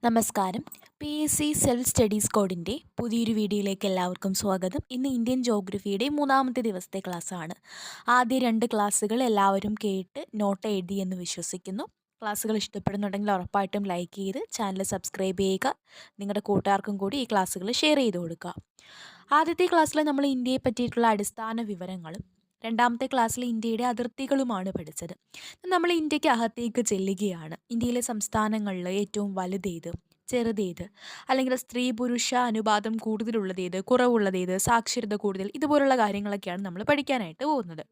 നമസ്കാരം. PSC self studies കോഡിൻ്റെ പുതിയൊരു വീഡിയോയിലേക്ക് എല്ലാവർക്കും സ്വാഗതം. ഇന്ന് ഇന്ത്യൻ ജോഗ്രഫിയുടെ മൂന്നാമത്തെ ദിവസത്തെ ക്ലാസ്സാണ്. ആദ്യ 2 ക്ലാസ്സുകൾ എല്ലാവരും കേട്ട് നോട്ട് എഴുതിയെന്ന് വിശ്വസിക്കുന്നു. ക്ലാസ്സുകൾ ഇഷ്ടപ്പെടുന്നുണ്ടെങ്കിൽ ഉറപ്പായിട്ടും ലൈക്ക് ചെയ്ത് ചാനൽ സബ്സ്ക്രൈബ് ചെയ്യുക. നിങ്ങളുടെ കൂട്ടുകാർക്കും കൂടി ഈ ക്ലാസ്സുകൾ ഷെയർ ചെയ്ത് കൊടുക്കുക. ആദ്യത്തെ ക്ലാസ്സിൽ നമ്മൾ ഇന്ത്യയെ പറ്റിയിട്ടുള്ള അടിസ്ഥാന വിവരങ്ങളും രണ്ടാമത്തെ ക്ലാസ്സിൽ ഇന്ത്യയുടെ അതിർത്തികളുമാണ് പഠിച്ചത്. നമ്മൾ ഇന്ത്യക്ക് അകത്തേക്ക് ചെല്ലുകയാണ്. ഇന്ത്യയിലെ സംസ്ഥാനങ്ങളിൽ ഏറ്റവും വലുതേത്, ചെറുതേത്, അല്ലെങ്കിൽ സ്ത്രീ പുരുഷ അനുപാതം കൂടുതലുള്ളതേത്, കുറവുള്ളതേത്, സാക്ഷരത കൂടുതൽ, ഇതുപോലുള്ള കാര്യങ്ങളൊക്കെയാണ് നമ്മൾ പഠിക്കാനായിട്ട് പോകുന്നത്.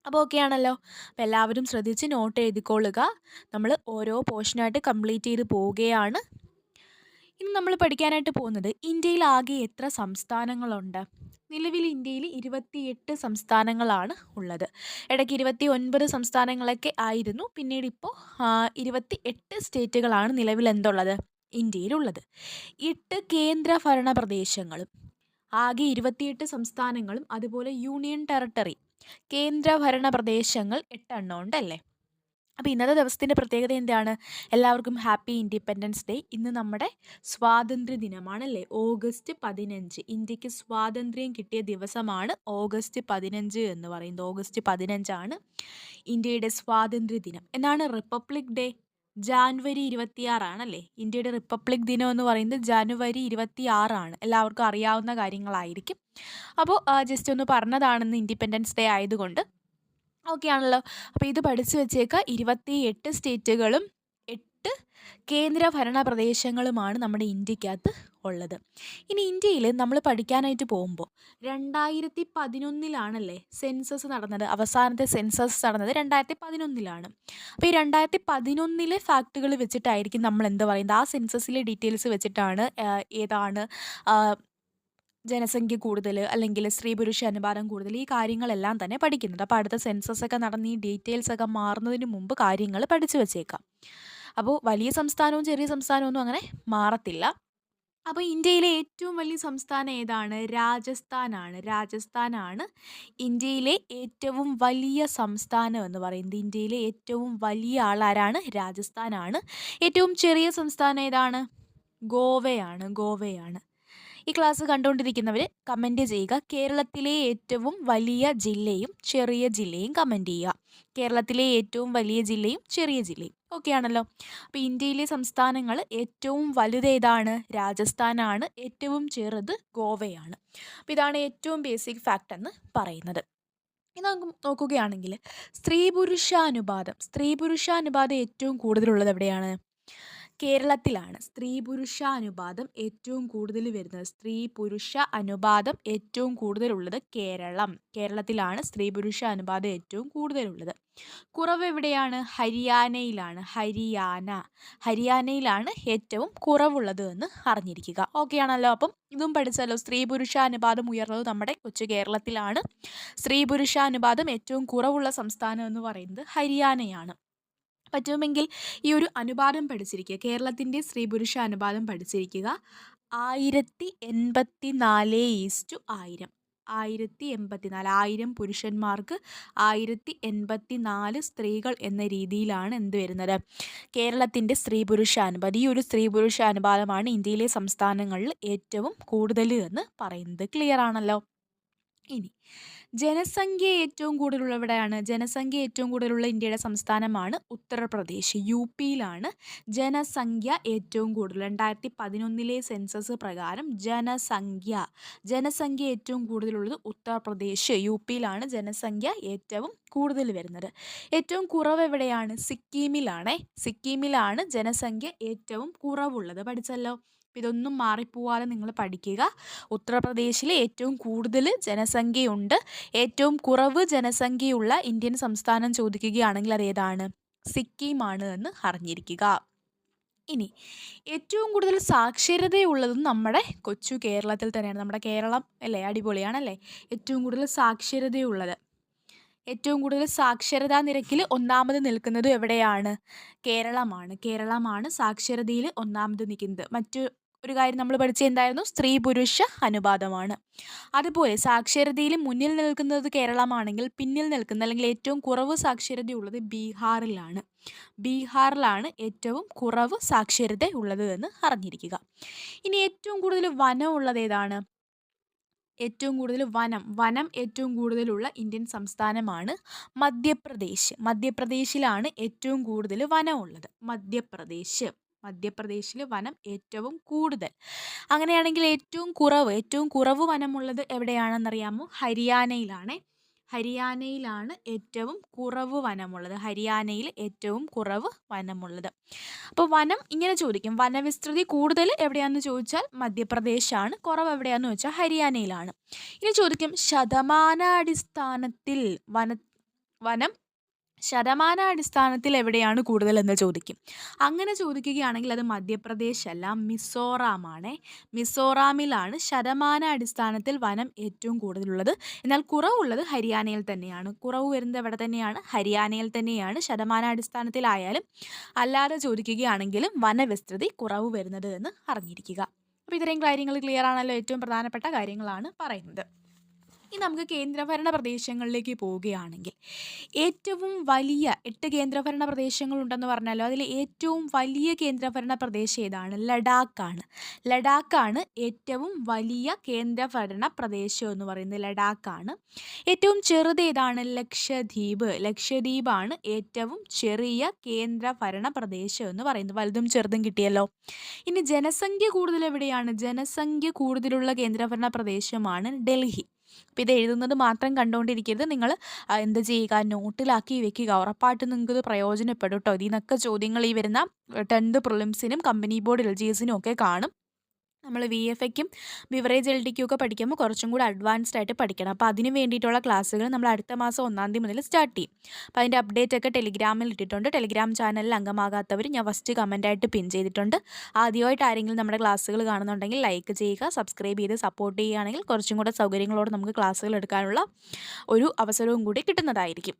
അപ്പോൾ ഓക്കെ ആണല്ലോ. അപ്പോൾ എല്ലാവരും ശ്രദ്ധിച്ച് നോട്ട് എഴുതിക്കൊള്ളുക. നമ്മൾ ഓരോ പോർഷനായിട്ട് കംപ്ലീറ്റ് ചെയ്ത് പോവുകയാണ്. ഇനി നമ്മൾ പഠിക്കാനായിട്ട് പോകുന്നത് ഇന്ത്യയിൽ ആകെ എത്ര സംസ്ഥാനങ്ങളുണ്ട്. നിലവിൽ ഇന്ത്യയിൽ 28 സംസ്ഥാനങ്ങളാണ് ഉള്ളത്. ഇടയ്ക്ക് 29 സംസ്ഥാനങ്ങളൊക്കെ ആയിരുന്നു. പിന്നീട് ഇപ്പോൾ 28 സ്റ്റേറ്റുകളാണ് നിലവിൽ എന്തുള്ളത് ഇന്ത്യയിലുള്ളത്. 8 കേന്ദ്ര ഭരണ പ്രദേശങ്ങളും ആകെ 28 സംസ്ഥാനങ്ങളും അതുപോലെ യൂണിയൻ ടെറിട്ടറി കേന്ദ്ര ഭരണ പ്രദേശങ്ങൾ 8 എണ്ണം ഉണ്ടല്ലേ. അപ്പോൾ ഇന്നത്തെ ദിവസത്തിൻ്റെ പ്രത്യേകത എന്താണ്? എല്ലാവർക്കും ഹാപ്പി ഇൻഡിപെൻഡൻസ് ഡേ. ഇന്ന് നമ്മുടെ സ്വാതന്ത്ര്യ ദിനമാണല്ലേ, ഓഗസ്റ്റ് 15. ഇന്ത്യക്ക് സ്വാതന്ത്ര്യം കിട്ടിയ ദിവസമാണ് ഓഗസ്റ്റ് 15 എന്ന് പറയുന്നത്. ഓഗസ്റ്റ് 15 ഇന്ത്യയുടെ സ്വാതന്ത്ര്യ ദിനം. എന്നാണ് റിപ്പബ്ലിക് ഡേ? ജാനുവരി 26 ഇന്ത്യയുടെ റിപ്പബ്ലിക് ദിനം എന്ന് പറയുന്നത് ജാനുവരി 26. എല്ലാവർക്കും അറിയാവുന്ന കാര്യങ്ങളായിരിക്കും. അപ്പോൾ ജസ്റ്റ് ഒന്ന് പറഞ്ഞതാണെന്ന് ഇൻഡിപെൻഡൻസ് ഡേ ആയതുകൊണ്ട്. ഓക്കെ ആണല്ലോ. അപ്പോൾ ഇത് പഠിച്ചു വെച്ചേക്കുക. 28 സ്റ്റേറ്റുകളും 8 കേന്ദ്ര ഭരണ പ്രദേശങ്ങളുമാണ് നമ്മുടെ ഇന്ത്യക്കകത്ത് ഉള്ളത്. ഇനി ഇന്ത്യയിൽ നമ്മൾ പഠിക്കാനായിട്ട് പോകുമ്പോൾ 2011 സെൻസസ് നടന്നത്. അവസാനത്തെ സെൻസസ് നടന്നത് 2011. അപ്പോൾ ഈ 2011 ഫാക്റ്റുകൾ വെച്ചിട്ടായിരിക്കും നമ്മൾ എന്ത് പറയുന്നത്, ആ സെൻസസിലെ ഡീറ്റെയിൽസ് വെച്ചിട്ടാണ് ഏതാണ് ജനസംഖ്യ കൂടുതൽ അല്ലെങ്കിൽ സ്ത്രീ പുരുഷ അനുപാതം കൂടുതൽ, ഈ കാര്യങ്ങളെല്ലാം തന്നെ പഠിക്കുന്നുണ്ട്. അപ്പോൾ അടുത്ത സെൻസസ് ഒക്കെ നടന്ന് ഈ ഡീറ്റെയിൽസ് ഒക്കെ മാറുന്നതിന് മുമ്പ് കാര്യങ്ങൾ പഠിച്ചു വെച്ചേക്കാം. അപ്പോൾ വലിയ സംസ്ഥാനവും ചെറിയ സംസ്ഥാനവും ഒന്നും അങ്ങനെ മാറത്തില്ല. അപ്പോൾ ഇന്ത്യയിലെ ഏറ്റവും വലിയ സംസ്ഥാനം ഏതാണ്? രാജസ്ഥാനാണ്. രാജസ്ഥാനാണ് ഇന്ത്യയിലെ ഏറ്റവും വലിയ സംസ്ഥാനം എന്ന് പറയുന്നത്. ഇന്ത്യയിലെ ഏറ്റവും വലിയ ആളാരാണ്? രാജസ്ഥാനാണ്. ഏറ്റവും ചെറിയ സംസ്ഥാനം ഏതാണ്? ഗോവയാണ്. ഗോവയാണ്. ഈ ക്ലാസ് കണ്ടുകൊണ്ടിരിക്കുന്നവർ കമൻറ്റ് ചെയ്യുക. കേരളത്തിലെ ഏറ്റവും വലിയ ജില്ലയും ചെറിയ ജില്ലയും കമൻറ്റ് ചെയ്യുക. കേരളത്തിലെ ഏറ്റവും വലിയ ജില്ലയും ചെറിയ ജില്ലയും. ഓക്കെ ആണല്ലോ. അപ്പോൾ ഇന്ത്യയിലെ സംസ്ഥാനങ്ങൾ ഏറ്റവും വലുതേതാണ്? രാജസ്ഥാനാണ്. ഏറ്റവും ചെറുത് ഗോവയാണ്. അപ്പോൾ ഇതാണ് ഏറ്റവും ബേസിക് ഫാക്റ്റ് എന്ന് പറയുന്നത്. ഇനി നമുക്ക് നോക്കുകയാണെങ്കിൽ സ്ത്രീ പുരുഷാനുപാതം ഏറ്റവും കൂടുതലുള്ളത് എവിടെയാണ്? കേരളത്തിലാണ്. സ്ത്രീ പുരുഷ അനുപാതം ഏറ്റവും കൂടുതൽ വരുന്നത്. സ്ത്രീ പുരുഷ അനുപാതം ഏറ്റവും കൂടുതലുള്ളത് കേരളത്തിലാണ്. സ്ത്രീ പുരുഷ അനുപാതം ഏറ്റവും കൂടുതലുള്ളത്. കുറവ് എവിടെയാണ്? ഹരിയാനയിലാണ്. ഹരിയാനയിലാണ് ഏറ്റവും കുറവുള്ളത് എന്ന് അറിഞ്ഞിരിക്കുക. ഓക്കെ ആണല്ലോ. അപ്പം ഇതും പഠിച്ചല്ലോ. സ്ത്രീ പുരുഷ അനുപാതം ഉയർന്നത് നമ്മുടെ കൊച്ചു കേരളത്തിലാണ്. സ്ത്രീ പുരുഷ അനുപാതം ഏറ്റവും കുറവുള്ള സംസ്ഥാനം എന്ന് പറയുന്നത് ഹരിയാനയാണ്. പറ്റുമെങ്കിൽ ഈ ഒരു അനുപാതം പഠിച്ചിരിക്കുക. കേരളത്തിൻ്റെ സ്ത്രീ പുരുഷ അനുപാതം പഠിച്ചിരിക്കുക. 1084:1000. 1084. 1000 പുരുഷന്മാർക്ക് 1084 സ്ത്രീകൾ എന്ന രീതിയിലാണ് എന്ത് വരുന്നത്? കേരളത്തിൻ്റെ സ്ത്രീ പുരുഷ അനുപാതം. ഈ ഒരു സ്ത്രീ പുരുഷ അനുപാതമാണ് ഇന്ത്യയിലെ സംസ്ഥാനങ്ങളിൽ ഏറ്റവും കൂടുതൽ എന്ന് പറയുന്നത്. ക്ലിയർ ആണല്ലോ. ഇനി ജനസംഖ്യ ഏറ്റവും കൂടുതലുള്ള എവിടെയാണ്? ജനസംഖ്യ ഏറ്റവും കൂടുതലുള്ള ഇന്ത്യയുടെ സംസ്ഥാനമാണ് ഉത്തർപ്രദേശ്. UPയിലാണ് ജനസംഖ്യ ഏറ്റവും കൂടുതൽ. 2011 സെൻസസ് പ്രകാരം ജനസംഖ്യ ഏറ്റവും കൂടുതലുള്ളത് ഉത്തർപ്രദേശ്. UPയിലാണ് ജനസംഖ്യ ഏറ്റവും കൂടുതൽ വരുന്നത്. ഏറ്റവും കുറവ് എവിടെയാണ്? സിക്കിമിലാണ് ജനസംഖ്യ ഏറ്റവും കുറവുള്ളത്. പഠിച്ചല്ലോ. ഇതൊന്നും മാറിപ്പോവാതെ നിങ്ങൾ പഠിക്കുക. ഉത്തർപ്രദേശിൽ ഏറ്റവും കൂടുതൽ ജനസംഖ്യയുണ്ട്. ഏറ്റവും കുറവ് ജനസംഖ്യയുള്ള ഇന്ത്യൻ സംസ്ഥാനം ചോദിക്കുകയാണെങ്കിൽ അതേതാണ്? സിക്കിമാണ് എന്ന് അറിഞ്ഞിരിക്കുക. ഇനി ഏറ്റവും കൂടുതൽ സാക്ഷരതയുള്ളതും നമ്മുടെ കൊച്ചു കേരളത്തിൽ തന്നെയാണ്. നമ്മുടെ കേരളം അല്ലേ, അടിപൊളിയാണല്ലേ. ഏറ്റവും കൂടുതൽ സാക്ഷരതയുള്ളത്, ഏറ്റവും കൂടുതൽ സാക്ഷരതാ നിരക്കിൽ ഒന്നാമത് നിൽക്കുന്നത് എവിടെയാണ്? കേരളമാണ് സാക്ഷരതയിൽ ഒന്നാമത് നിൽക്കുന്നത്. മറ്റു ഒരു കാര്യം നമ്മൾ പഠിച്ച എന്തായിരുന്നു? സ്ത്രീ പുരുഷ അനുപാതമാണ്. അതുപോലെ സാക്ഷരതയിൽ മുന്നിൽ നിൽക്കുന്നത് കേരളമാണെങ്കിൽ പിന്നിൽ നിൽക്കുന്ന അല്ലെങ്കിൽ ഏറ്റവും കുറവ് സാക്ഷരതയുള്ളത് ബീഹാറിലാണ്. ബീഹാറിലാണ് ഏറ്റവും കുറവ് സാക്ഷരത ഉള്ളത് എന്ന് അറിഞ്ഞിരിക്കുക. ഇനി ഏറ്റവും കൂടുതൽ വനം ഉള്ളത് ഏതാണ്? ഏറ്റവും കൂടുതൽ വനം ഏറ്റവും കൂടുതലുള്ള ഇന്ത്യൻ സംസ്ഥാനമാണ് മധ്യപ്രദേശ്. മധ്യപ്രദേശിലാണ് ഏറ്റവും കൂടുതൽ വനമുള്ളത്. മധ്യപ്രദേശിൽ വനം ഏറ്റവും കൂടുതൽ. അങ്ങനെയാണെങ്കിൽ ഏറ്റവും കുറവ് വനമുള്ളത് എവിടെയാണെന്നറിയാമോ? ഹരിയാനയിലാണ് ഏറ്റവും കുറവ് വനമുള്ളത്. അപ്പോൾ വനം ഇങ്ങനെ ചോദിക്കും. വനവിസ്തൃതി കൂടുതൽ എവിടെയാണെന്ന് ചോദിച്ചാൽ മധ്യപ്രദേശാണ്. കുറവ് എവിടെയാണെന്ന് ചോദിച്ചാൽ ഹരിയാനയിലാണ്. ഇനി ചോദിക്കും ശതമാനാടിസ്ഥാനത്തിൽ വനം ശതമാനാടിസ്ഥാനത്തിൽ എവിടെയാണ് കൂടുതൽ എന്ന് ചോദിക്കും. അങ്ങനെ ചോദിക്കുകയാണെങ്കിൽ അത് മധ്യപ്രദേശ് അല്ല, മിസോറാമാണ്. മിസോറാമിലാണ് ശതമാനാടിസ്ഥാനത്തിൽ വനം ഏറ്റവും കൂടുതലുള്ളത്. എന്നാൽ കുറവുള്ളത് ഹരിയാനയിൽ തന്നെയാണ്. കുറവ് വരുന്നത് എവിടെ തന്നെയാണ്? ഹരിയാനയിൽ തന്നെയാണ്. ശതമാനാടിസ്ഥാനത്തിലായാലും അല്ലാതെ ചോദിക്കുകയാണെങ്കിലും വനവിസ്തൃതി കുറവ് വരുന്നത് എന്ന് അറിഞ്ഞിരിക്കുക. അപ്പോൾ ഇത്രയും കാര്യങ്ങൾ ക്ലിയർ ആണല്ലോ. ഏറ്റവും പ്രധാനപ്പെട്ട കാര്യങ്ങളാണ് പറയുന്നത്. ഇനി നമുക്ക് കേന്ദ്രഭരണ പ്രദേശങ്ങളിലേക്ക് പോവുകയാണെങ്കിൽ ഏറ്റവും വലിയ 8 കേന്ദ്രഭരണ പ്രദേശങ്ങളുണ്ടെന്ന് പറഞ്ഞാലോ, അതിൽ ഏറ്റവും വലിയ കേന്ദ്രഭരണ പ്രദേശം ഏതാണ്? ലഡാക്കാണ് ഏറ്റവും വലിയ കേന്ദ്രഭരണ പ്രദേശം എന്ന് പറയുന്നത്. ലഡാക്കാണ്. ഏറ്റവും ചെറുത് ഏതാണ്? ലക്ഷദ്വീപാണ് ഏറ്റവും ചെറിയ കേന്ദ്രഭരണ പ്രദേശം എന്ന് പറയുന്നത്. വലുതും ചെറുതും കിട്ടിയല്ലോ. ഇനി ജനസംഖ്യ കൂടുതൽ എവിടെയാണ്? ജനസംഖ്യ കൂടുതലുള്ള കേന്ദ്രഭരണ പ്രദേശമാണ് ഡൽഹി. അപ്പോൾ ഇത് എഴുതുന്നത് മാത്രം കണ്ടുകൊണ്ടിരിക്കരുത്. നിങ്ങൾ എന്ത് ചെയ്യുക? നോട്ടിലാക്കി വെക്കുക. ഉറപ്പായിട്ടും നിങ്ങൾക്കിത് പ്രയോജനപ്പെടും കേട്ടോ. ഇതിൽ നിന്നൊക്കെ ചോദ്യങ്ങൾ ഈ വരുന്ന 10th പ്രിലിംസിനും കമ്പനി ബോർഡ് LGSനും ഒക്കെ കാണും. നമ്മൾ VFAയ്ക്കും ബിവറേജ് LDക്കും ഒക്കെ പഠിക്കുമ്പോൾ കുറച്ചും കൂടി അഡ്വാൻസ്ഡ് ആയിട്ട് പഠിക്കണം. അപ്പോൾ അതിന് വേണ്ടിയിട്ടുള്ള ക്ലാസ്സുകൾ നമ്മൾ അടുത്ത മാസം 1-ാം തീയതി മുതൽ സ്റ്റാർട്ട് ചെയ്യും. അപ്പോൾ അതിൻ്റെ അപ്ഡേറ്റ് ഒക്കെ ടെലിഗ്രാമിൽ ഇട്ടിട്ടുണ്ട്. ടെലിഗ്രാം ചാനലിൽ അംഗമാകാത്തവർ ഞാൻ ഫസ്റ്റ് കമൻറ്റായിട്ട് പിൻ ചെയ്തിട്ടുണ്ട്. ആദ്യമായിട്ട് ആരെങ്കിലും നമ്മുടെ ക്ലാസ്സുകൾ കാണുന്നുണ്ടെങ്കിൽ ലൈക്ക് ചെയ്യുക, സബ്സ്ക്രൈബ് ചെയ്ത് സപ്പോർട്ട് ചെയ്യുകയാണെങ്കിൽ കുറച്ചും കൂടെ സൗകര്യങ്ങളോട് നമുക്ക് ക്ലാസ്സുകൾ എടുക്കാനുള്ള ഒരു അവസരവും കൂടി കിട്ടുന്നതായിരിക്കും.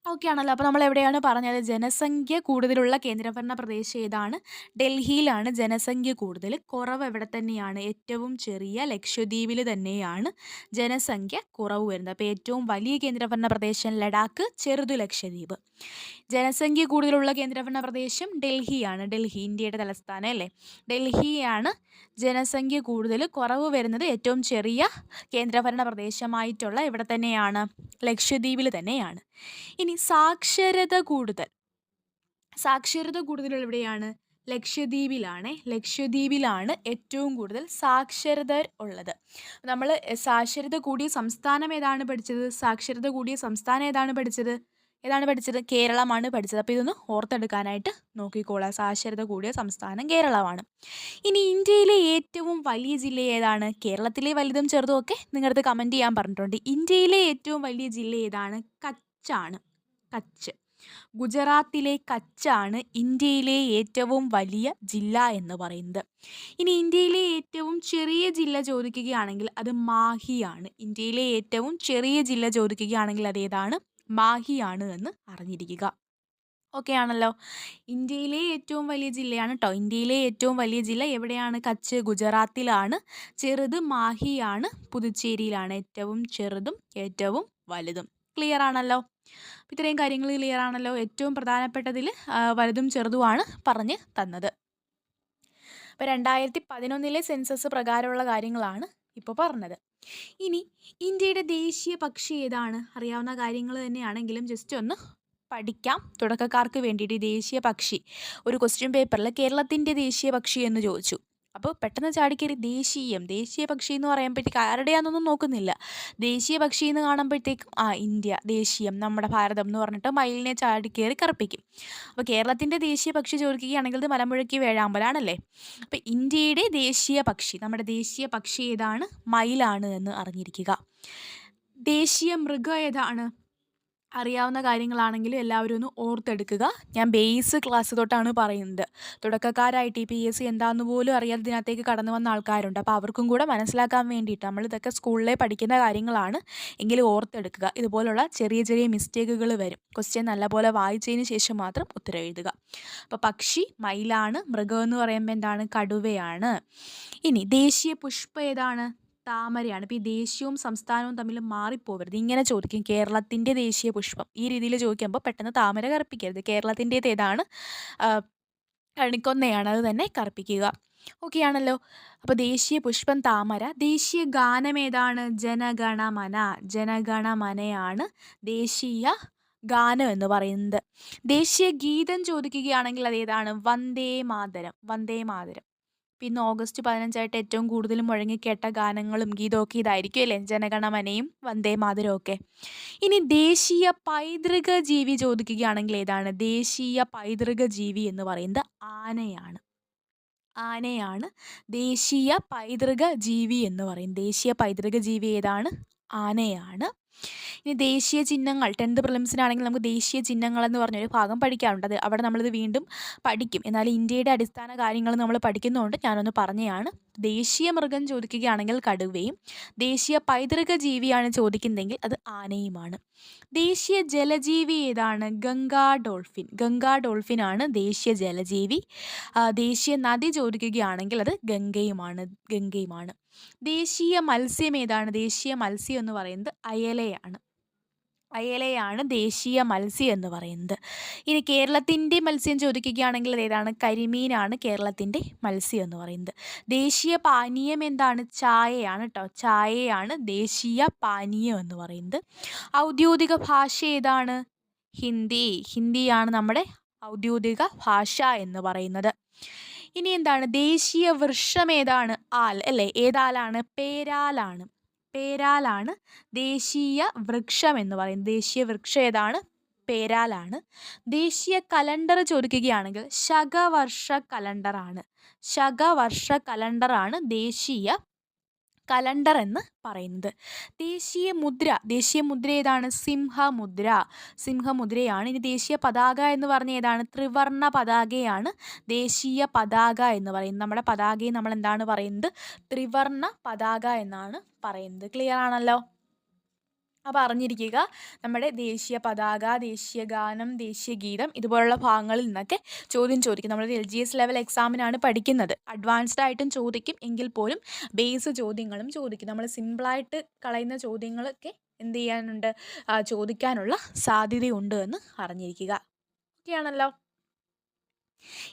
ഓക്കെ ആണല്ലോ. അപ്പോൾ നമ്മൾ എവിടെയാണ് പറഞ്ഞത്? ജനസംഖ്യ കൂടുതലുള്ള കേന്ദ്രഭരണ പ്രദേശം ഏതാണ്? ഡൽഹിയിലാണ് ജനസംഖ്യ കൂടുതൽ. കുറവ് എവിടെ തന്നെയാണ്? ഏറ്റവും ചെറിയ ലക്ഷദ്വീപിൽ തന്നെയാണ് ജനസംഖ്യ കുറവ് വരുന്നത്. അപ്പോൾ ഏറ്റവും വലിയ കേന്ദ്രഭരണ പ്രദേശം ലഡാക്ക്, ചെറുതു ലക്ഷദ്വീപ്. ജനസംഖ്യ കൂടുതലുള്ള കേന്ദ്രഭരണ പ്രദേശം ഡൽഹിയാണ്. ഡൽഹി ഇന്ത്യയുടെ തലസ്ഥാനം അല്ലേ? ഡൽഹിയാണ് ജനസംഖ്യ കൂടുതൽ. കുറവ് വരുന്നത് ഏറ്റവും ചെറിയ കേന്ദ്രഭരണ പ്രദേശമായിട്ടുള്ള ഇവിടെ തന്നെയാണ്, ലക്ഷദ്വീപിൽ തന്നെയാണ്. ഇനി സാക്ഷരത കൂടുതൽ എവിടെയാണ്? ലക്ഷദ്വീപിലാണ് ഏറ്റവും കൂടുതൽ സാക്ഷരതർ ഉള്ളത്. നമ്മൾ സാക്ഷരത കൂടിയ സംസ്ഥാനം ഏതാണ് പഠിച്ചത്? ഏതാണ് പഠിച്ചത്? കേരളമാണ് പഠിച്ചത്. അപ്പോൾ ഇതൊന്ന് ഓർത്തെടുക്കാനായിട്ട് നോക്കിക്കോളാം. സാക്ഷരത കൂടിയ സംസ്ഥാനം കേരളമാണ്. ഇനി ഇന്ത്യയിലെ ഏറ്റവും വലിയ ജില്ല ഏതാണ്? കേരളത്തിലെ വലുതും ചെറുതും ഒക്കെ നിങ്ങളടുത്ത് കമൻറ്റ് ചെയ്യാൻ പറഞ്ഞിട്ടുണ്ട്. ഇന്ത്യയിലെ ഏറ്റവും വലിയ ജില്ല ഏതാണ്? കച്ച്. ഗുജറാത്തിലെ കച്ചാണ് ഇന്ത്യയിലെ ഏറ്റവും വലിയ ജില്ല എന്ന് പറയുന്നത്. ഇനി ഇന്ത്യയിലെ ഏറ്റവും ചെറിയ ജില്ല ചോദിക്കുകയാണെങ്കിൽ അത് മാഹിയാണ്. ഇന്ത്യയിലെ ഏറ്റവും ചെറിയ ജില്ല ചോദിക്കുകയാണെങ്കിൽ അതേതാണ്? മാഹിയാണ് എന്ന് അറിഞ്ഞിരിക്കുക. ഓക്കെ ആണല്ലോ. ഇന്ത്യയിലെ ഏറ്റവും വലിയ ജില്ലയാണ് കേട്ടോ. ഇന്ത്യയിലെ ഏറ്റവും വലിയ ജില്ല എവിടെയാണ്? കച്ച്, ഗുജറാത്തിലാണ്. ചെറുത് മാഹിയാണ്, പുതുച്ചേരിയിലാണ്. ഏറ്റവും ചെറുതും ഏറ്റവും വലുതും. ക്ലിയർ ആണല്ലോ. ഇത്രയും കാര്യങ്ങൾ ക്ലിയർ ആണല്ലോ. ഏറ്റവും പ്രധാനപ്പെട്ടതിൽ വലുതും ചെറുതുമാണ് പറഞ്ഞ് തന്നത്. അപ്പോൾ 2011 സെൻസസ് പ്രകാരമുള്ള കാര്യങ്ങളാണ് ഇപ്പോൾ പറഞ്ഞത്. ഇനി ഇന്ത്യയുടെ ദേശീയ പക്ഷി ഏതാണ്? അറിയാവുന്ന കാര്യങ്ങൾ തന്നെയാണെങ്കിലും ജസ്റ്റ് ഒന്ന് പഠിക്കാം തുടക്കക്കാർക്ക് വേണ്ടിയിട്ട്. ദേശീയ പക്ഷി ഒരു ക്വസ്റ്റ്യൻ പേപ്പറിൽ കേരളത്തിൻ്റെ ദേശീയ പക്ഷി എന്ന് ചോദിച്ചു. അപ്പോൾ പെട്ടെന്ന് ചാടിക്കയറി ദേശീയ പക്ഷി എന്ന് പറയുമ്പോഴത്തേക്ക് ആരുടെയാണെന്നൊന്നും നോക്കുന്നില്ല. ദേശീയ പക്ഷി എന്ന് കാണുമ്പോഴത്തേക്കും ഇന്ത്യ, ദേശീയം, നമ്മുടെ ഭാരതം എന്ന് പറഞ്ഞിട്ട് മയിലിനെ ചാടിക്കയറി കറുപ്പിക്കും. അപ്പോൾ കേരളത്തിൻ്റെ ദേശീയ പക്ഷി ചോദിക്കുകയാണെങ്കിൽ ഇത് മലമ്പുഴയ്ക്ക് വേഴാമ്പലാണല്ലേ. അപ്പോൾ ഇന്ത്യയുടെ ദേശീയ പക്ഷി, നമ്മുടെ ദേശീയ പക്ഷി ഏതാണ്? മയിലാണ് എന്ന് അറിഞ്ഞിരിക്കുക. ദേശീയ മൃഗം ഏതാണ്? അറിയാവുന്ന കാര്യങ്ങളാണെങ്കിലും എല്ലാവരും ഒന്ന് ഓർത്തെടുക്കുക. ഞാൻ ബേസ് ക്ലാസ് തൊട്ടാണ് പറയുന്നത്. തുടക്കക്കാരായിട്ട് ഈ PSC എന്താണെന്ന് പോലും അറിയാതെ ഇതിനകത്തേക്ക് കടന്നു വന്ന ആൾക്കാരുണ്ട്. അപ്പോൾ അവർക്കും കൂടെ മനസ്സിലാക്കാൻ വേണ്ടിയിട്ട് നമ്മളിതൊക്കെ സ്കൂളിലെ പഠിക്കുന്ന കാര്യങ്ങളാണ്, എങ്കിലും ഓർത്തെടുക്കുക. ഇതുപോലുള്ള ചെറിയ ചെറിയ മിസ്റ്റേക്കുകൾ വരും. ക്വസ്റ്റ്യൻ നല്ലപോലെ വായിച്ചതിന് ശേഷം മാത്രം ഉത്തരം എഴുതുക. അപ്പോൾ പക്ഷി മയിലാണ്, മൃഗം എന്ന് പറയുമ്പോൾ എന്താണ്, കടുവയാണ്. ഇനി ദേശീയ പുഷ്പം ഏതാണ്? താമരയാണ്. ഇപ്പോൾ ഈ ദേശീയവും സംസ്ഥാനവും തമ്മിൽ മാറിപ്പോകരുത്. ഇങ്ങനെ ചോദിക്കും, കേരളത്തിൻ്റെ ദേശീയ പുഷ്പം, ഈ രീതിയിൽ ചോദിക്കുമ്പോൾ പെട്ടെന്ന് താമര കറുപ്പിക്കരുത്. കേരളത്തിൻ്റേത് ഏതാണ്? കണിക്കൊന്നയാണ്, അത് തന്നെ കറുപ്പിക്കുക. ഓക്കെ ആണല്ലോ. അപ്പോൾ ദേശീയ പുഷ്പം താമര. ദേശീയ ഗാനം ഏതാണ്? ജനഗണമന. ജനഗണമനയാണ് ദേശീയ ഗാനം എന്ന് പറയുന്നത്. ദേശീയ ഗീതം ചോദിക്കുകയാണെങ്കിൽ അതേതാണ്? വന്ദേ മാതരം. വന്ദേ മാതരം. പിന്നെ ഓഗസ്റ്റ് 15 ഏറ്റവും കൂടുതൽ മുഴങ്ങിക്കേട്ട ഗാനങ്ങളും ഗീതമൊക്കെ ഇതായിരിക്കും അല്ലേ, ജനഗണമനയും വന്ദേ മാതരവും ഒക്കെ. ഇനി ദേശീയ പൈതൃക ജീവി ചോദിക്കുകയാണെങ്കിൽ ഏതാണ്? ദേശീയ പൈതൃക ജീവി എന്ന് പറയുന്നത് ആനയാണ്. ആനയാണ് ദേശീയ പൈതൃക ജീവി എന്ന് പറയും. ദേശീയ പൈതൃക ജീവി ഏതാണ്? ആനയാണ്. ഇനി ദേശീയ ചിഹ്നങ്ങൾ 10th പ്രിലിംസിനാണെങ്കിൽ നമുക്ക് ദേശീയ ചിഹ്നങ്ങൾ എന്ന് പറഞ്ഞൊരു ഭാഗം പഠിക്കാറുണ്ട്. അത് അവിടെ നമ്മളിത് വീണ്ടും പഠിക്കും. എന്നാൽ ഇന്ത്യയുടെ അടിസ്ഥാന കാര്യങ്ങൾ നമ്മൾ പഠിക്കുന്നതുകൊണ്ട് ഞാനൊന്ന് പറഞ്ഞതാണ്. ദേശീയ മൃഗം ചോദിക്കുകയാണെങ്കിൽ കടുവയും, ദേശീയ പൈതൃക ജീവിയാണ് ചോദിക്കുന്നതെങ്കിൽ അത് ആനയുമാണ്. ദേശീയ ജലജീവി ഏതാണ്? ഗംഗാ ഡോൾഫിൻ. ഗംഗാ ഡോൾഫിനാണ് ദേശീയ ജലജീവി. ദേശീയ നദി ചോദിക്കുകയാണെങ്കിൽ അത് ഗംഗയുമാണ്. ദേശീയ മത്സ്യം ഏതാണ്? ദേശീയ മത്സ്യം എന്ന് പറയുന്നത് അയലയാണ്. അയലയാണ് ദേശീയ മത്സ്യം എന്ന് പറയുന്നത്. ഇനി കേരളത്തിൻ്റെ മത്സ്യം ചോദിക്കുകയാണെങ്കിൽ ഏതാണ്? കരിമീനാണ് കേരളത്തിൻ്റെ മത്സ്യം എന്ന് പറയുന്നത്. ദേശീയ പാനീയം എന്താണ്? ചായയാണ് കേട്ടോ. ചായയാണ് ദേശീയ പാനീയം എന്ന് പറയുന്നത്. ഔദ്യോഗിക ഭാഷ ഏതാണ്? ഹിന്ദി. ഹിന്ദിയാണ് നമ്മുടെ ഔദ്യോഗിക ഭാഷ എന്ന് പറയുന്നത്. ഇനി എന്താണ്? ദേശീയ വൃക്ഷം ഏതാണ്? ആൽ അല്ലേ. ഏതാലാണ്? പേരാലാണ്. പേരാലാണ് ദേശീയ വൃക്ഷം എന്ന് പറയുന്നത്. ദേശീയ വൃക്ഷം ഏതാണ്? പേരാലാണ്. ദേശീയ കലണ്ടർ ചോദിക്കുകയാണെങ്കിൽ ശകവർഷ കലണ്ടറാണ്. ശകവർഷ കലണ്ടറാണ് ദേശീയ കലണ്ടർ എന്ന് പറയുന്നത്. ദേശീയ മുദ്ര ഏതാണ്? സിംഹമുദ്ര. സിംഹമുദ്രയാണ്. ഇനി ദേശീയ പതാക എന്ന് പറഞ്ഞ ഏതാണ്? ത്രിവർണ്ണ പതാകയാണ് ദേശീയ പതാക എന്ന് പറയുന്നത്. നമ്മുടെ പതാകയെ നമ്മൾ എന്താണ് പറയുന്നത്? ത്രിവർണ്ണ പതാക എന്നാണ് പറയുന്നത്. ക്ലിയർ ആണല്ലോ. അപ്പോൾ അറിഞ്ഞിരിക്കുക, നമ്മുടെ ദേശീയ പതാക, ദേശീയ ഗാനം, ദേശീയ ഗീതം ഇതുപോലുള്ള ഭാഗങ്ങളിൽ നിന്നൊക്കെ ചോദ്യം ചോദിക്കും. നമ്മൾ LGS ലെവൽ എക്സാമിനാണ് പഠിക്കുന്നത്. അഡ്വാൻസ്ഡ് ആയിട്ടും ചോദിക്കും, എങ്കിൽ പോലും ബേസ് ചോദ്യങ്ങളും ചോദിക്കും. നമ്മൾ സിമ്പിളായിട്ട് കളയുന്ന ചോദ്യങ്ങളൊക്കെ എന്ത് ചെയ്യാനുണ്ട്? ചോദിക്കാനുള്ള സാധ്യതയുണ്ട് എന്ന് അറിഞ്ഞിരിക്കുക. ഓക്കെ ആണല്ലോ.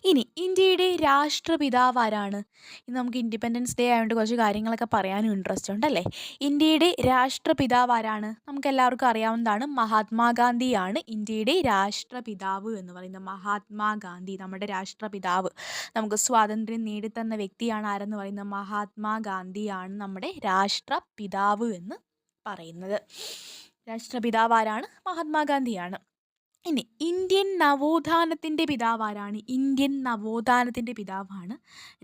ഇനി ഇന്ത്യയുടെ രാഷ്ട്രപിതാവ് ആരാണ്? ഇന്ന് നമുക്ക് ഇൻഡിപെൻഡൻസ് ഡേ ആയതുകൊണ്ട് കുറച്ച് കാര്യങ്ങളൊക്കെ പറയാനും ഇൻട്രസ്റ്റ് ഉണ്ടല്ലേ. ഇന്ത്യയുടെ രാഷ്ട്രപിതാവ് ആരാണ്? നമുക്ക് എല്ലാവർക്കും അറിയാവുന്നതാണ്, മഹാത്മാഗാന്ധിയാണ് ഇന്ത്യയുടെ രാഷ്ട്രപിതാവ് എന്ന് പറയുന്നത്. മഹാത്മാഗാന്ധി നമ്മുടെ രാഷ്ട്രപിതാവ്. നമുക്ക് സ്വാതന്ത്ര്യം നേടിത്തന്ന വ്യക്തിയാണ് ആരെന്ന് പറയുന്നത്? മഹാത്മാഗാന്ധിയാണ് നമ്മുടെ രാഷ്ട്രപിതാവ് എന്ന് പറയുന്നത്. രാഷ്ട്രപിതാവ് ആരാണ്? മഹാത്മാഗാന്ധിയാണ്. ഇനി ഇന്ത്യൻ നവോത്ഥാനത്തിൻ്റെ പിതാവ് ആരാണ്? ഇന്ത്യൻ നവോത്ഥാനത്തിൻ്റെ പിതാവാണ്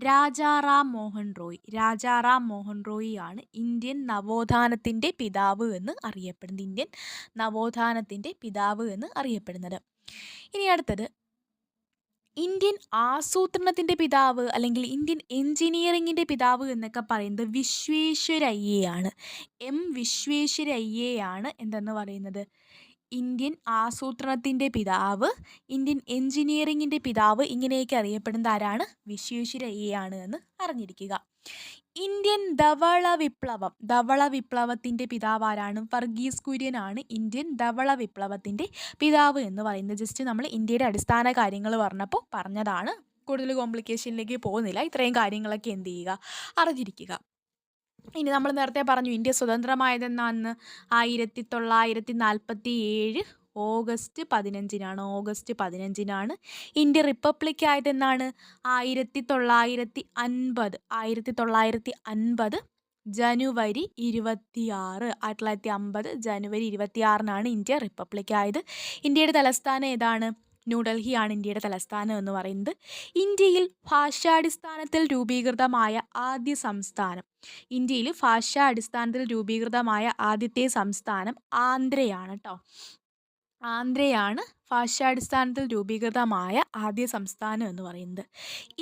രാജാറാം മോഹൻ റോയ്. രാജാറാം മോഹൻ റോയ് ആണ് ഇന്ത്യൻ നവോത്ഥാനത്തിൻ്റെ പിതാവ് എന്ന് അറിയപ്പെടുന്നത്. ഇന്ത്യൻ നവോത്ഥാനത്തിൻ്റെ പിതാവ് എന്ന് അറിയപ്പെടുന്നത്. ഇനി അടുത്തത് ഇന്ത്യൻ ആസൂത്രണത്തിൻ്റെ പിതാവ് അല്ലെങ്കിൽ ഇന്ത്യൻ എൻജിനീയറിങ്ങിൻ്റെ പിതാവ് എന്നൊക്കെ പറയുന്നത് വിശ്വേശ്വരയ്യയാണ്. വിശ്വേശ്വരയ്യയാണ് എന്തെന്ന് പറയുന്നത്? ഇന്ത്യൻ ആസൂത്രണത്തിൻ്റെ പിതാവ്, ഇന്ത്യൻ എൻജിനീയറിങ്ങിൻ്റെ പിതാവ്, ഇങ്ങനെയൊക്കെ അറിയപ്പെടുന്നത് ആരാണ്? വിശ്വേശ്വരയ്യയാണ് എന്ന് അറിഞ്ഞിരിക്കുക. ഇന്ത്യൻ ധവള വിപ്ലവത്തിൻ്റെ പിതാവ് ആരാണ്? വർഗീസ് കുര്യനാണ് ഇന്ത്യൻ ധവള വിപ്ലവത്തിൻ്റെ പിതാവ് എന്ന് പറയുന്നത്. ജസ്റ്റ് നമ്മൾ ഇന്ത്യയുടെ അടിസ്ഥാന കാര്യങ്ങൾ പറഞ്ഞപ്പോൾ പറഞ്ഞതാണ്. കൂടുതൽ കോംപ്ലിക്കേഷനിലേക്ക് പോകുന്നില്ല. ഇത്രയും കാര്യങ്ങളൊക്കെ എന്ത് ചെയ്യുക? അറിഞ്ഞിരിക്കുക. ഇനി നമ്മൾ നേരത്തെ പറഞ്ഞു ഇന്ത്യ സ്വതന്ത്രമായതെന്നാന്ന്? 1947 ഓഗസ്റ്റ് 15-നാണ്. ഓഗസ്റ്റ് 15-നാണ്. ഇന്ത്യ റിപ്പബ്ലിക് ആയതെന്നാണ്? 1950 ജനുവരി 26. 1950 ജനുവരി 26-നാണ് ഇന്ത്യ റിപ്പബ്ലിക് ആയത്. ഇന്ത്യയുടെ തലസ്ഥാനം ഏതാണ്? ന്യൂഡൽഹിയാണ് ഇന്ത്യയുടെ തലസ്ഥാനം എന്ന് പറയുന്നത്. ഇന്ത്യയിൽ ഭാഷാടിസ്ഥാനത്തിൽ രൂപീകൃതമായ ആദ്യ സംസ്ഥാനം. ഇന്ത്യയിൽ ഭാഷാടിസ്ഥാനത്തിൽ രൂപീകൃതമായ ആദ്യത്തെ സംസ്ഥാനം ആന്ധ്രയാണ് കേട്ടോ. ആന്ധ്രയാണ് ഭാഷാടിസ്ഥാനത്തിൽ രൂപീകൃതമായ ആദ്യ സംസ്ഥാനം എന്ന് പറയുന്നത്.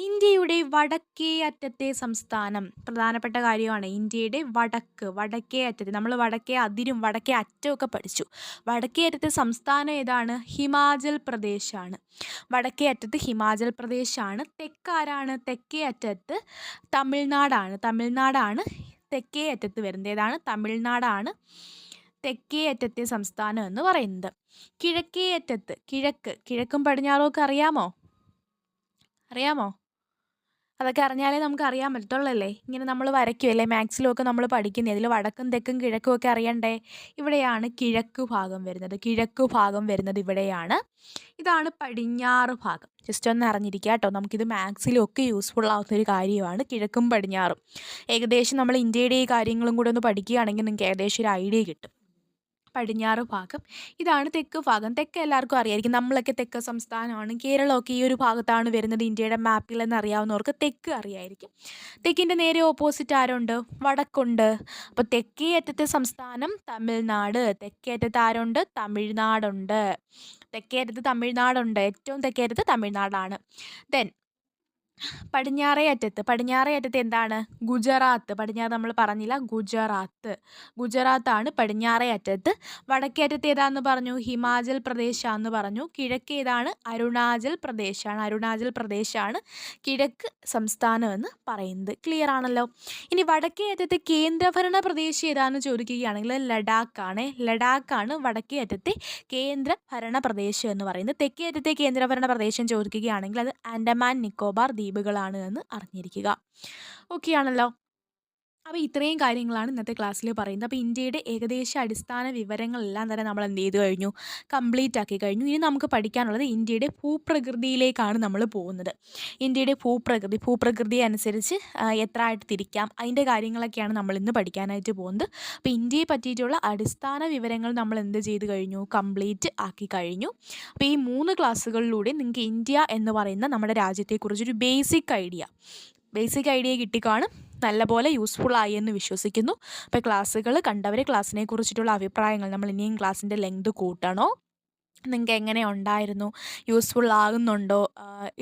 ഇന്ത്യയുടെ വടക്കേ അറ്റത്തെ സംസ്ഥാനം പ്രധാനപ്പെട്ട കാര്യമാണ്. ഇന്ത്യയുടെ വടക്കേ അറ്റത്തെ, നമ്മൾ വടക്കേ അതിരും വടക്കേ അറ്റമൊക്കെ പഠിച്ചു. വടക്കേ അറ്റത്തെ സംസ്ഥാനം ഏതാണ്? ഹിമാചൽ പ്രദേശാണ്. വടക്കേ അറ്റത്ത് ഹിമാചൽ പ്രദേശാണ്. തെക്കാരാണ്? തെക്കേ അറ്റത്ത് തമിഴ്നാടാണ് തെക്കേ അറ്റത്ത് വരുന്നത്. ഏതാണ്? തമിഴ്നാടാണ് തെക്കേ അറ്റത്തെ സംസ്ഥാനം എന്ന് പറയുന്നത്. കിഴക്കേ അറ്റത്ത്, കിഴക്കും പടിഞ്ഞാറും ഒക്കെ അറിയാമോ? അതൊക്കെ അറിഞ്ഞാലേ നമുക്ക് അറിയാൻ പറ്റത്തുള്ളല്ലേ. ഇങ്ങനെ നമ്മൾ വരയ്ക്കുമല്ലേ, മാത്സിലും ഒക്കെ നമ്മൾ പഠിക്കുന്നത്. ഇതിൽ വടക്കും തെക്കും കിഴക്കും ഒക്കെ അറിയണ്ടേ. ഇവിടെയാണ് കിഴക്ക് ഭാഗം വരുന്നത് ഇവിടെയാണ്. ഇതാണ് പടിഞ്ഞാറ് ഭാഗം. ജസ്റ്റ് ഒന്ന് അറിഞ്ഞിരിക്കുക കേട്ടോ. നമുക്കിത് മാത്സിലും ഒക്കെ യൂസ്ഫുൾ ആവുന്നൊരു കാര്യമാണ് കിഴക്കും പടിഞ്ഞാറും. ഏകദേശം നമ്മൾ ഇന്ത്യയുടെ ഈ കാര്യങ്ങളും കൂടെ ഒന്ന് പഠിക്കുകയാണെങ്കിൽ നിങ്ങൾക്ക് ഏകദേശം ഒരു ഐഡിയ കിട്ടും. പടിഞ്ഞാറ് ഭാഗം. ഇതാണ് തെക്ക് ഭാഗം. തെക്ക് എല്ലാവർക്കും അറിയായിരിക്കും. നമ്മളൊക്കെ തെക്ക് സംസ്ഥാനമാണ്. കേരളമൊക്കെ ഈ ഒരു ഭാഗത്താണ് വരുന്നത് ഇന്ത്യയുടെ മാപ്പിൽ എന്നറിയാവുന്നവർക്ക് തെക്ക് അറിയായിരിക്കും. തെക്കിൻ്റെ നേരെ ഓപ്പോസിറ്റ് ആരുണ്ട്? വടക്കുണ്ട്. അപ്പോൾ തെക്കേ അറ്റത്തെ സംസ്ഥാനം തമിഴ്നാട്. തെക്കേ അറ്റത്ത് ആരുണ്ട്? തമിഴ്നാടുണ്ട്. ഏറ്റവും തെക്കേ അറ്റത്ത് തമിഴ്നാടാണ്. ദെൻ പടിഞ്ഞാറേ അറ്റത്ത് എന്താണ്? ഗുജറാത്ത്. പടിഞ്ഞാറ് നമ്മൾ പറഞ്ഞില്ല, ഗുജറാത്താണ് പടിഞ്ഞാറേ അറ്റത്ത്. വടക്കേ അറ്റത്ത് ഏതാന്ന് പറഞ്ഞു? ഹിമാചൽ പ്രദേശാന്ന് പറഞ്ഞു. കിഴക്ക് ഏതാണ്? അരുണാചൽ പ്രദേശാണ് കിഴക്ക് സംസ്ഥാനം എന്ന് പറയുന്നത്. ക്ലിയർ ആണല്ലോ. ഇനി വടക്കേ അറ്റത്തെ കേന്ദ്രഭരണ പ്രദേശം ഏതാന്ന് ചോദിക്കുകയാണെങ്കിൽ ലഡാക്കാണ് വടക്കേ അറ്റത്തെ കേന്ദ്രഭരണ പ്രദേശം എന്ന് പറയുന്നത്. തെക്കേ അറ്റത്തെ കേന്ദ്രഭരണ പ്രദേശം ചോദിക്കുകയാണെങ്കിൽ അത് ആൻഡമാൻ നിക്കോബാർ ദ്വീപുകളാണ് എന്ന് അറിഞ്ഞിരിക്കുക. ഓക്കെ ആണല്ലോ. അപ്പോൾ ഇത്രയും കാര്യങ്ങളാണ് ഇന്നത്തെ ക്ലാസ്സിൽ പറയുന്നത്. അപ്പോൾ ഇന്ത്യയുടെ ഏകദേശ അടിസ്ഥാന വിവരങ്ങളെല്ലാം തന്നെ നമ്മൾ എന്ത് ചെയ്തു കഴിഞ്ഞു? കംപ്ലീറ്റ് ആക്കി കഴിഞ്ഞു. ഇനി നമുക്ക് പഠിക്കാനുള്ളത് ഇന്ത്യയുടെ ഭൂപ്രകൃതിയിലേക്കാണ് നമ്മൾ പോകുന്നത്. ഇന്ത്യയുടെ ഭൂപ്രകൃതി അനുസരിച്ച് എത്ര ആയിട്ട് തിരിക്കാം, അതിൻ്റെ കാര്യങ്ങളൊക്കെയാണ് നമ്മൾ ഇന്ന് പഠിക്കാനായിട്ട് പോകുന്നത്. അപ്പോൾ ഇന്ത്യയെ പറ്റിയിട്ടുള്ള അടിസ്ഥാന വിവരങ്ങൾ നമ്മൾ എന്ത് ചെയ്ത് കഴിഞ്ഞു? കംപ്ലീറ്റ് ആക്കി കഴിഞ്ഞു. അപ്പോൾ ഈ 3 ക്ലാസ്സുകളിലൂടെ നിങ്ങൾക്ക് ഇന്ത്യ എന്ന് പറയുന്ന നമ്മുടെ രാജ്യത്തെക്കുറിച്ചൊരു ബേസിക് ഐഡിയ കിട്ടിക്കാണും. നല്ലപോലെ യൂസ്ഫുൾ ആയി എന്ന് വിശ്വസിക്കുന്നു. അപ്പോൾ ക്ലാസ്സുകൾ കണ്ടവരെ ക്ലാസ്സിനെ കുറിച്ചിട്ടുള്ള അഭിപ്രായങ്ങൾ, നമ്മൾ ഇനിയും ക്ലാസ്സിൻ്റെ ലെങ്ത് കൂട്ടണോ, നിങ്ങൾക്ക് എങ്ങനെ ഉണ്ടായിരുന്നു, യൂസ്ഫുൾ ആകുന്നുണ്ടോ,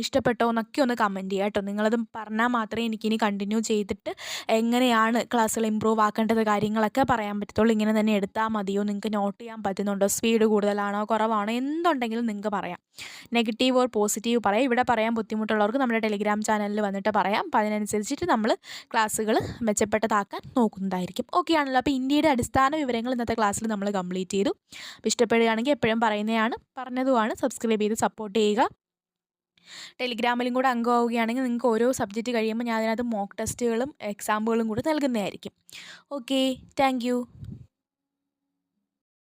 ഇഷ്ടപ്പെട്ടോ എന്നൊക്കെ ഒന്ന് കമൻറ്റ് ചെയ്യുക കേട്ടോ. നിങ്ങളത് പറഞ്ഞാൽ മാത്രമേ എനിക്കിനി കണ്ടിന്യൂ ചെയ്തിട്ട് എങ്ങനെയാണ് ക്ലാസ്സുകൾ ഇമ്പ്രൂവ് ആക്കേണ്ടത് കാര്യങ്ങളൊക്കെ പറയാൻ പറ്റത്തുള്ളൂ. ഇങ്ങനെ തന്നെ എടുത്താൽ മതിയോ, നിങ്ങൾക്ക് നോട്ട് ചെയ്യാൻ പറ്റുന്നുണ്ടോ, സ്പീഡ് കൂടുതലാണോ കുറവാണോ, എന്തുണ്ടെങ്കിലും നിങ്ങൾക്ക് പറയാം. നെഗറ്റീവ് ഓർ പോസിറ്റീവ് പറയാം. ഇവിടെ പറയാൻ ബുദ്ധിമുട്ടുള്ളവർക്ക് നമ്മുടെ ടെലിഗ്രാം ചാനലിൽ വന്നിട്ട് പറയാം. അപ്പോൾ അതിനനുസരിച്ചിട്ട് നമ്മൾ ക്ലാസ്സുകൾ മെച്ചപ്പെട്ടതാക്കാൻ നോക്കുന്നതായിരിക്കും. ഓക്കെ ആണല്ലോ. അപ്പോൾ ഇന്ത്യയുടെ അടിസ്ഥാന വിവരങ്ങൾ ഇന്നത്തെ ക്ലാസ്സിൽ നമ്മൾ കംപ്ലീറ്റ് ചെയ്തു. അപ്പോൾ ഇഷ്ടപ്പെടുകയാണെങ്കിൽ എപ്പോഴും പറഞ്ഞതുമാണ് സബ്സ്ക്രൈബ് ചെയ്ത് സപ്പോർട്ട് ചെയ്യുക. ടെലിഗ്രാമിലും കൂടെ അംഗമാവുകയാണെങ്കിൽ നിങ്ങൾക്ക് ഓരോ സബ്ജക്റ്റ് കഴിയുമ്പോൾ ഞാൻ അതിനകത്ത് മോക്ക് ടെസ്റ്റുകളും എക്സാമ്പുകളും കൂടെ നൽകുന്നതായിരിക്കും. Okay, thank U.